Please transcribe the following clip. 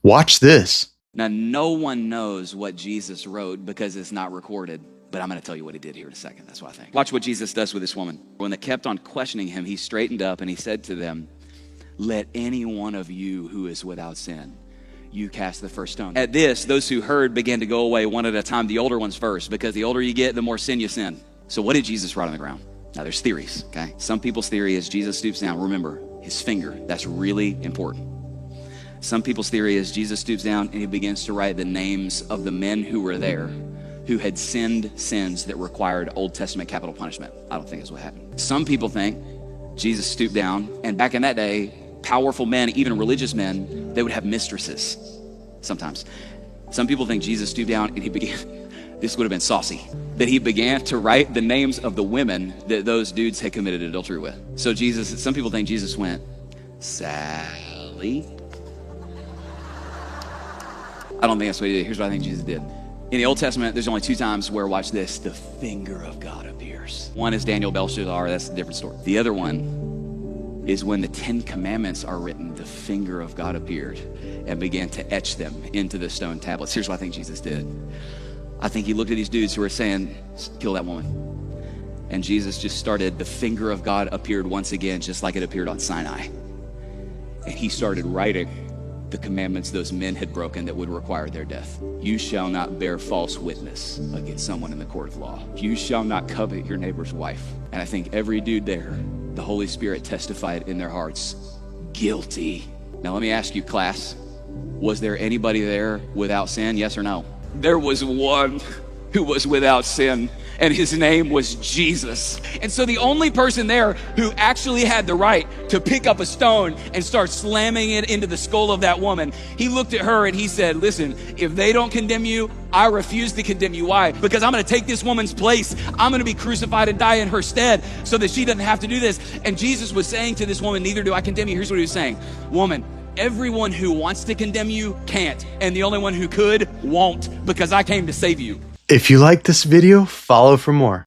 Watch this. Now, no one knows what Jesus wrote because it's not recorded, but I'm going to tell you what he did here in a second. That's what I think. Watch what Jesus does with this woman. When they kept on questioning him, he straightened up and he said to them, "Let any one of you who is without sin, you cast the first stone." At this, those who heard began to go away one at a time, the older ones first, because the older you get, the more sin you sin. So what did Jesus write on the ground? Now, there's theories, okay? Some people's theory is Jesus stoops down. Remember, his finger. That's really important. Some people's theory is Jesus stoops down and he begins to write the names of the men who were there who had sinned sins that required Old Testament capital punishment. I don't think that's what happened. Some people think Jesus stooped down, and back in that day, powerful men, even religious men, they would have mistresses sometimes. Some people think Jesus stooped down and he began, this would have been saucy, that he began to write the names of the women that those dudes had committed adultery with. So Jesus, some people think Jesus went, "Sally." I don't think that's what he did. Here's what I think Jesus did. In the Old Testament, there's only two times where, watch this, the finger of God appears. One is Daniel, Belshazzar. That's a different story. The other one is when the 10 Commandments are written, the finger of God appeared and began to etch them into the stone tablets. Here's what I think Jesus did. I think he looked at these dudes who were saying, "Kill that woman." And Jesus just started, the finger of God appeared once again, just like it appeared on Sinai. And he started writing the commandments those men had broken that would require their death. "You shall not bear false witness against someone in the court of law. You shall not covet your neighbor's wife." And I think every dude there, the Holy Spirit testified in their hearts, "Guilty." Now let me ask you, class, was there anybody there without sin? Yes or no? There was one who was without sin, and his name was Jesus. And so the only person there who actually had the right to pick up a stone and start slamming it into the skull of that woman, he looked at her and he said, "Listen, if they don't condemn you, I refuse to condemn you." Why? Because I'm going to take this woman's place. I'm going to be crucified and die in her stead so that she doesn't have to do this. And Jesus was saying to this woman, "Neither do I condemn you." Here's what he was saying. "Woman, everyone who wants to condemn you can't, and the only one who could won't, because I came to save you." If you like this video, follow for more.